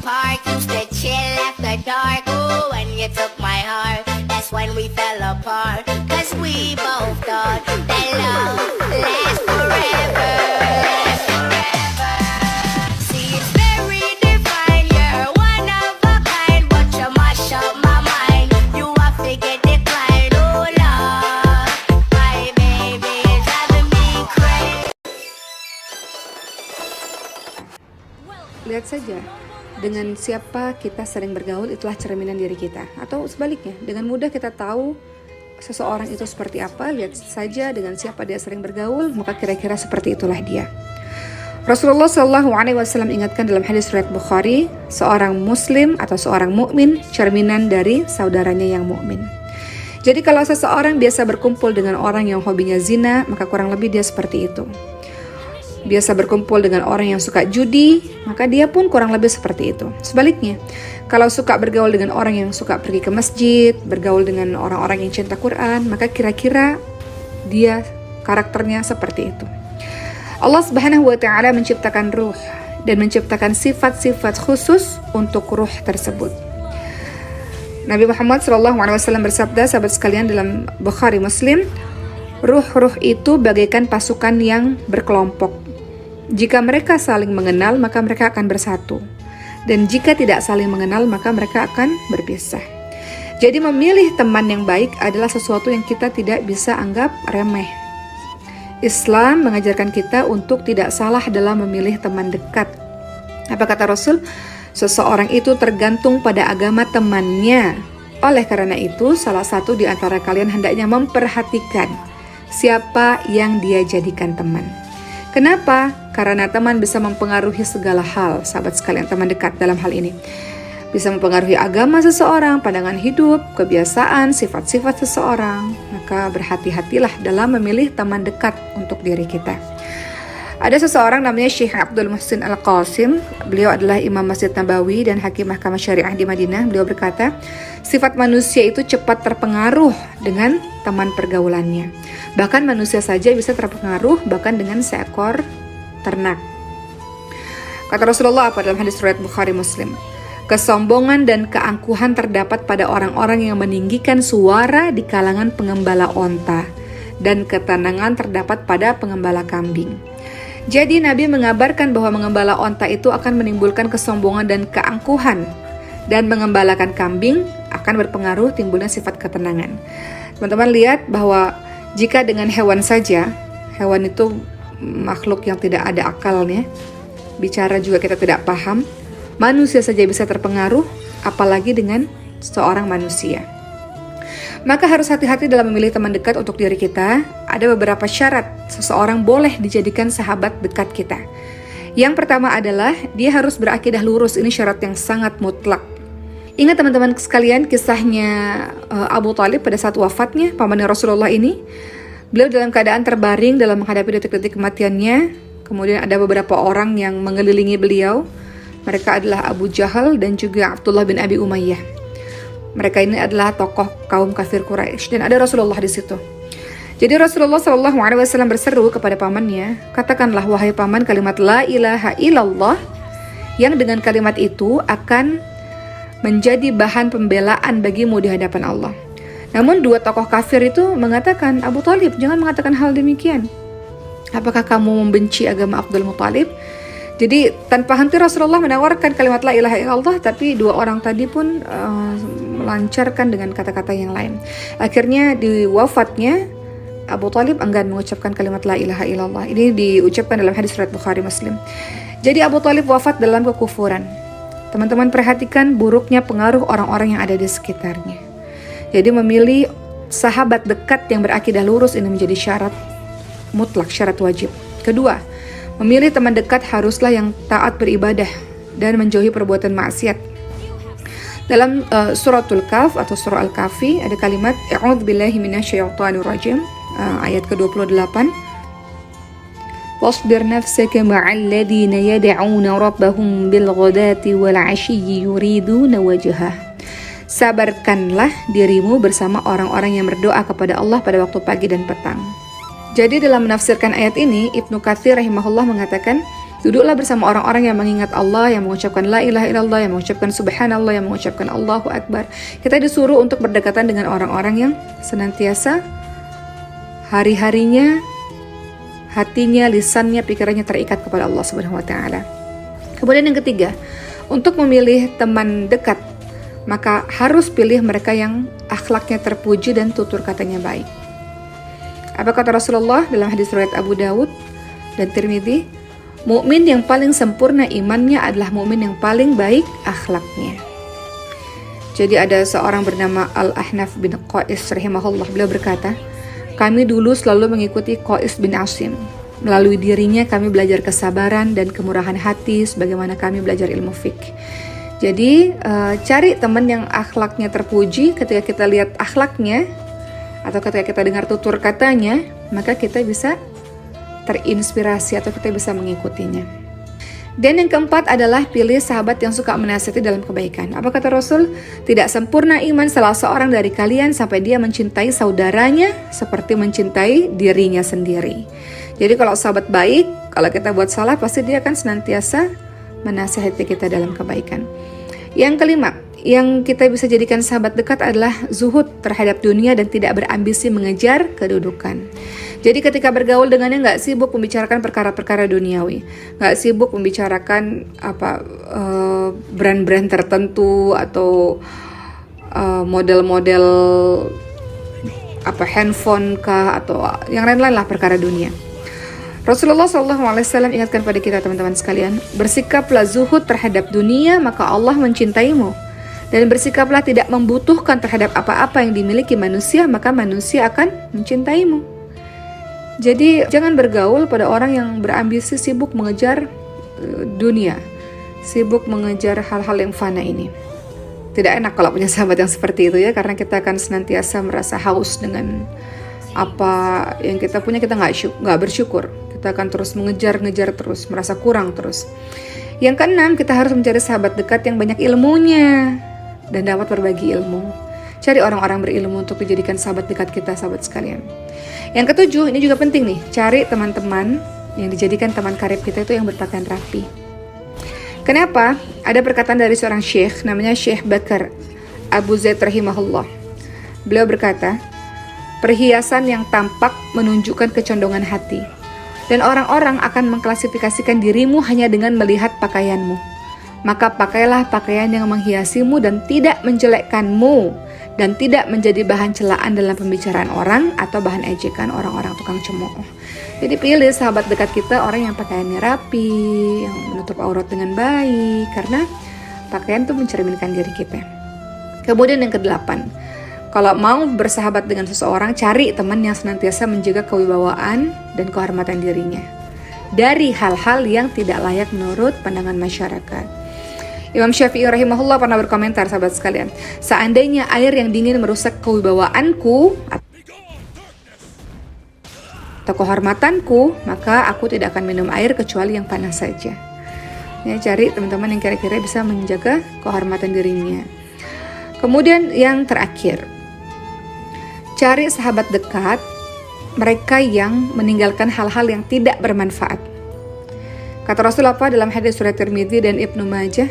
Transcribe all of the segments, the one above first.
park, used to chill after dark. Ooh, when you took my heart, that's when we fell apart. Cause we both thought that love lasts forever. Lasts forever. See, it's very divine, you're one of a kind, but you mash up my mind. You are figure decline, oh Lord, my baby is driving me crazy. Lihat saja, dengan siapa kita sering bergaul itulah cerminan diri kita. Atau sebaliknya, dengan mudah kita tahu seseorang itu seperti apa. Lihat saja dengan siapa dia sering bergaul, maka kira-kira seperti itulah dia. Rasulullah SAW ingatkan dalam hadis riwayat Bukhari, seorang muslim atau seorang mukmin cerminan dari saudaranya yang mukmin. Jadi kalau seseorang biasa berkumpul dengan orang yang hobinya zina, maka kurang lebih dia seperti itu. Biasa berkumpul dengan orang yang suka judi, maka dia pun kurang lebih seperti itu. Sebaliknya, kalau suka bergaul dengan orang yang suka pergi ke masjid, bergaul dengan orang-orang yang cinta Quran, maka kira-kira dia karakternya seperti itu. Allah Subhanahu wa Ta'ala menciptakan ruh dan menciptakan sifat-sifat khusus untuk ruh tersebut. Nabi Muhammad SAW bersabda, sahabat sekalian, dalam Bukhari Muslim, ruh-ruh itu bagaikan pasukan yang berkelompok. Jika mereka saling mengenal, maka mereka akan bersatu. Dan jika tidak saling mengenal, maka mereka akan berpisah. Jadi memilih teman yang baik adalah sesuatu yang kita tidak bisa anggap remeh. Islam mengajarkan kita untuk tidak salah dalam memilih teman dekat. Apa kata Rasul? Seseorang itu tergantung pada agama temannya. Oleh karena itu, salah satu di antara kalian hendaknya memperhatikan siapa yang dia jadikan teman. Kenapa? Karena teman bisa mempengaruhi segala hal, sahabat sekalian, teman dekat dalam hal ini. Bisa mempengaruhi agama seseorang, pandangan hidup, kebiasaan, sifat-sifat seseorang. Maka berhati-hatilah dalam memilih teman dekat untuk diri kita. Ada seseorang namanya Syekh Abdul Muhsin Al-Qasim. Beliau adalah Imam Masjid Nabawi dan Hakim Mahkamah Syariah di Madinah. Beliau berkata, sifat manusia itu cepat terpengaruh dengan teman pergaulannya. Bahkan manusia saja bisa terpengaruh bahkan dengan seekor ternak. Kata Rasulullah apa dalam hadis riwayat Bukhari Muslim? Kesombongan dan keangkuhan terdapat pada orang-orang yang meninggikan suara di kalangan pengembala onta, dan ketenangan terdapat pada pengembala kambing. Jadi Nabi mengabarkan bahwa mengembala onta itu akan menimbulkan kesombongan dan keangkuhan, dan mengembalakan kambing akan berpengaruh timbulnya sifat ketenangan. Teman-teman lihat bahwa jika dengan hewan saja, hewan itu makhluk yang tidak ada akalnya, bicara juga kita tidak paham, manusia saja bisa terpengaruh, apalagi dengan seorang manusia. Maka harus hati-hati dalam memilih teman dekat untuk diri kita. Ada beberapa syarat seseorang boleh dijadikan sahabat dekat kita. Yang pertama adalah dia harus berakidah lurus. Ini syarat yang sangat mutlak. Ingat teman-teman sekalian kisahnya Abu Talib pada saat wafatnya, pamannya Rasulullah ini. Beliau dalam keadaan terbaring dalam menghadapi detik-detik kematiannya. Kemudian ada beberapa orang yang mengelilingi beliau. Mereka adalah Abu Jahal dan juga Abdullah bin Abi Umayyah. Mereka ini adalah tokoh kaum kafir Quraisy dan ada Rasulullah di situ. Jadi Rasulullah SAW berseru kepada pamannya, katakanlah wahai paman kalimat la ilaha illallah, yang dengan kalimat itu akan menjadi bahan pembelaan bagimu di hadapan Allah. Namun dua tokoh kafir itu mengatakan, Abu Talib, jangan mengatakan hal demikian. Apakah kamu membenci agama Abdul Muttalib? Jadi tanpa henti Rasulullah menawarkan kalimat la ilaha illallah, tapi dua orang tadi pun melancarkan dengan kata-kata yang lain. Akhirnya di wafatnya Abu Talib enggan mengucapkan kalimat la ilaha illallah. Ini diucapkan dalam hadis riwayat Bukhari Muslim. Jadi Abu Talib wafat dalam kekufuran. Teman-teman perhatikan buruknya pengaruh orang-orang yang ada di sekitarnya. Jadi memilih sahabat dekat yang berakidah lurus ini menjadi syarat mutlak, syarat wajib. Kedua, memilih teman dekat haruslah yang taat beribadah dan menjauhi perbuatan maksiat. Dalam suratul Kahf atau surah Al-Kahfi ada kalimat A'udzubillahi minasyaitonirrajim, ayat ke-28. Wasbir nafsaka ma'al ladzina yad'una rabbahum bil ghadati wal 'ashiyyi yuriduna wajhah. Sabarkanlah dirimu bersama orang-orang yang berdoa kepada Allah pada waktu pagi dan petang. Jadi dalam menafsirkan ayat ini, Ibnu Katsir rahimahullah mengatakan, Duduklah bersama orang-orang yang mengingat Allah, yang mengucapkan la ilaha illallah, yang mengucapkan subhanallah, yang mengucapkan Allahu Akbar. Kita disuruh untuk berdekatan dengan orang-orang yang senantiasa hari-harinya hatinya, lisannya, pikirannya terikat kepada Allah Subhanahu wa taala. Kemudian yang ketiga, untuk memilih teman dekat, maka harus pilih mereka yang akhlaknya terpuji dan tutur katanya baik. Apa kata Rasulullah dalam hadis riwayat Abu Dawud dan Tirmidzi? Mukmin yang paling sempurna imannya adalah mukmin yang paling baik akhlaknya. Jadi ada seorang bernama Al-Ahnaf bin Qais rahimahullah. Beliau berkata, kami dulu selalu mengikuti Qais bin Asim. Melalui dirinya kami belajar kesabaran dan kemurahan hati, sebagaimana kami belajar ilmu fiqh. Jadi cari teman yang akhlaknya terpuji. Ketika kita lihat akhlaknya atau ketika kita dengar tutur katanya, maka kita bisa terinspirasi atau kita bisa mengikutinya. Dan yang keempat adalah pilih sahabat yang suka menasihati dalam kebaikan. Apa kata Rasul? Tidak sempurna iman salah seorang dari kalian sampai dia mencintai saudaranya seperti mencintai dirinya sendiri. Jadi kalau sahabat baik, kalau kita buat salah pasti dia akan senantiasa menasihati kita dalam kebaikan. Yang kelima, yang kita bisa jadikan sahabat dekat adalah zuhud terhadap dunia dan tidak berambisi mengejar kedudukan. Jadi ketika bergaul dengannya nggak sibuk membicarakan perkara-perkara duniawi, nggak sibuk membicarakan brand-brand tertentu atau model-model handphone kah atau yang lain-lain lah perkara dunia. Rasulullah SAW ingatkan pada kita teman-teman sekalian, bersikaplah zuhud terhadap dunia maka Allah mencintaimu, dan bersikaplah tidak membutuhkan terhadap apa-apa yang dimiliki manusia maka manusia akan mencintaimu. Jadi jangan bergaul pada orang yang berambisi sibuk mengejar dunia, sibuk mengejar hal-hal yang fana ini. Tidak enak kalau punya sahabat yang seperti itu ya, karena kita akan senantiasa merasa haus dengan apa yang kita punya, kita nggak bersyukur. Kita akan terus mengejar-ngejar terus, merasa kurang terus. Yang keenam, kita harus mencari sahabat dekat yang banyak ilmunya dan dapat berbagi ilmu. Cari orang-orang berilmu untuk dijadikan sahabat dekat kita, sahabat sekalian. Yang ketujuh, ini juga penting nih, cari teman-teman yang dijadikan teman karib kita itu yang berpakaian rapi. Kenapa? Ada perkataan dari seorang syekh, namanya Syekh Bakar Abu Zaid rahimahullah. Beliau berkata, perhiasan yang tampak menunjukkan kecondongan hati, dan orang-orang akan mengklasifikasikan dirimu hanya dengan melihat pakaianmu. Maka pakailah pakaian yang menghiasimu dan tidak menjelekkanmu, dan tidak menjadi bahan celaan dalam pembicaraan orang atau bahan ejekan orang-orang tukang cemooh. Jadi pilih sahabat dekat kita orang yang pakaiannya rapi, yang menutup aurat dengan baik, karena pakaian itu mencerminkan diri kita. Kemudian yang kedelapan, kalau mau bersahabat dengan seseorang, cari teman yang senantiasa menjaga kewibawaan dan kehormatan dirinya dari hal-hal yang tidak layak menurut pandangan masyarakat. Imam Syafi'i rahimahullah pernah berkomentar, sahabat sekalian, seandainya air yang dingin merusak kewibawaanku atau kehormatanku, maka aku tidak akan minum air kecuali yang panas saja. Ya, cari teman-teman yang kira-kira bisa menjaga kehormatan dirinya. Kemudian yang terakhir, cari sahabat dekat mereka yang meninggalkan hal-hal yang tidak bermanfaat. Kata Rasul apa dalam hadis surat Tirmidzi dan Ibnu Majah,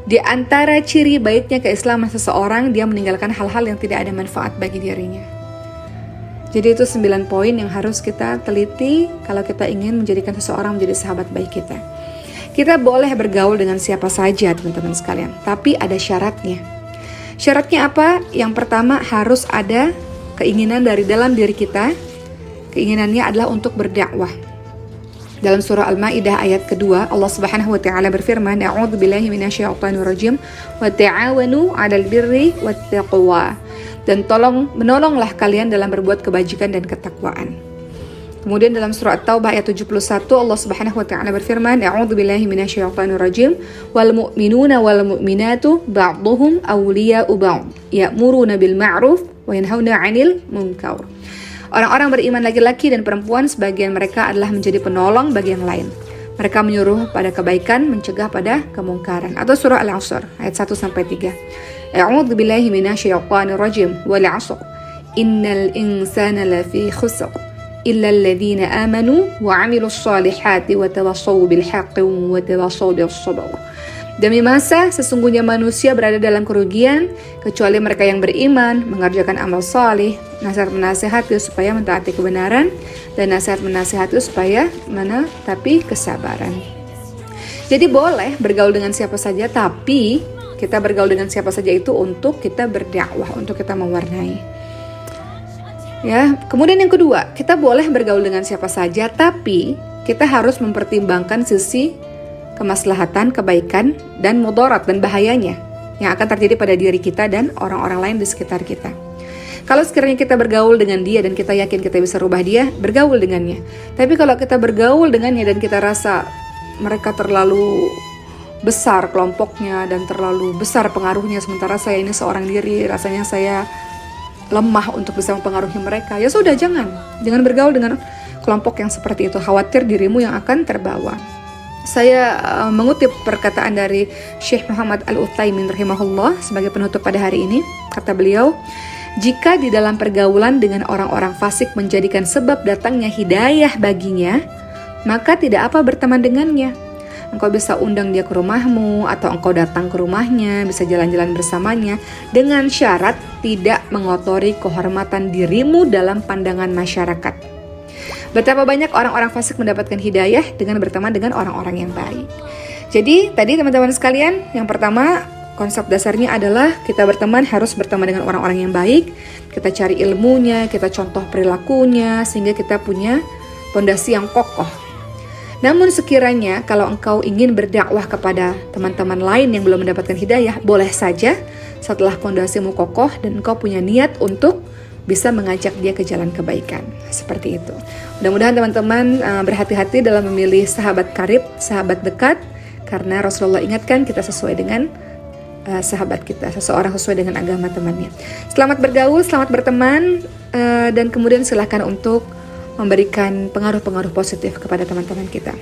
di antara ciri baiknya keislaman seseorang, dia meninggalkan hal-hal yang tidak ada manfaat bagi dirinya. Jadi itu 9 poin yang harus kita teliti kalau kita ingin menjadikan seseorang menjadi sahabat baik kita. Kita boleh bergaul dengan siapa saja teman-teman sekalian, tapi ada syaratnya. Syaratnya apa? Yang pertama, harus ada keinginan dari dalam diri kita. Keinginannya adalah untuk berdakwah. Dalam surah Al-Maidah ayat kedua, Allah Subhanahu wa taala berfirman, "A'udzubillahi minasyaitonirrajim wa ta'awanu 'alal birri wattaqwa." Dan menolonglah kalian dalam berbuat kebajikan dan ketakwaan. Kemudian dalam surah At-Taubah ayat 71, Allah Subhanahu wa taala berfirman, "A'udzubillahi minasyaitonirrajim wal mu'minuna wal mu'minatu ba'dhuhum awliya'u ba'd, ya'muruna bil ma'ruf wa yanhauna 'anil munkar." Orang-orang beriman laki-laki dan perempuan sebagian mereka adalah menjadi penolong bagi yang lain. Mereka menyuruh pada kebaikan, mencegah pada kemungkaran. Atau surah Al-Asr ayat 1-3. A'udzu billahi minasyaitonir rajim wal 'asr. Innal insana lafi khusr إلا الذين آمنوا وعملوا الصالحات وتواصوا بالحق وتواصوا بالصبر. Demi masa, sesungguhnya manusia berada dalam kerugian kecuali mereka yang beriman, mengerjakan amal salih, nasihat menasihati supaya mentaati kebenaran, dan nasihat menasihati supaya menetapi kesabaran. Jadi boleh bergaul dengan siapa saja, tapi kita bergaul dengan siapa saja itu untuk kita berdakwah, untuk kita mewarnai. Ya, kemudian yang kedua, kita boleh bergaul dengan siapa saja, tapi kita harus mempertimbangkan sisi kemaslahatan, kebaikan, dan mudarat dan bahayanya yang akan terjadi pada diri kita dan orang-orang lain di sekitar kita. Kalau sekiranya kita bergaul dengan dia dan kita yakin kita bisa rubah dia, bergaul dengannya. Tapi kalau kita bergaul dengannya dan kita rasa mereka terlalu besar kelompoknya dan terlalu besar pengaruhnya, sementara saya ini seorang diri, rasanya saya lemah untuk bisa mempengaruhi mereka, ya sudah, jangan bergaul dengan kelompok yang seperti itu. Khawatir dirimu yang akan terbawa. Saya mengutip perkataan dari Syekh Muhammad Al-Utsaimin rahimahullah sebagai penutup pada hari ini. Kata beliau, jika di dalam pergaulan dengan orang-orang fasik menjadikan sebab datangnya hidayah baginya, maka tidak apa berteman dengannya. Engkau bisa undang dia ke rumahmu, atau engkau datang ke rumahnya, bisa jalan-jalan bersamanya, dengan syarat tidak mengotori kehormatan dirimu dalam pandangan masyarakat. Betapa banyak orang-orang fasik mendapatkan hidayah dengan berteman dengan orang-orang yang baik. Jadi tadi teman-teman sekalian, yang pertama konsep dasarnya adalah kita berteman harus berteman dengan orang-orang yang baik. Kita cari ilmunya, kita contoh perilakunya, sehingga kita punya fondasi yang kokoh. Namun sekiranya kalau engkau ingin berdakwah kepada teman-teman lain yang belum mendapatkan hidayah, boleh saja setelah fondasimu kokoh dan engkau punya niat untuk bisa mengajak dia ke jalan kebaikan. Seperti itu. Mudah-mudahan teman-teman berhati-hati dalam memilih sahabat karib, sahabat dekat, karena Rasulullah ingatkan kita sesuai dengan sahabat kita, seseorang sesuai dengan agama temannya. Selamat bergaul, selamat berteman, dan kemudian silakan untuk memberikan pengaruh-pengaruh positif kepada teman-teman kita.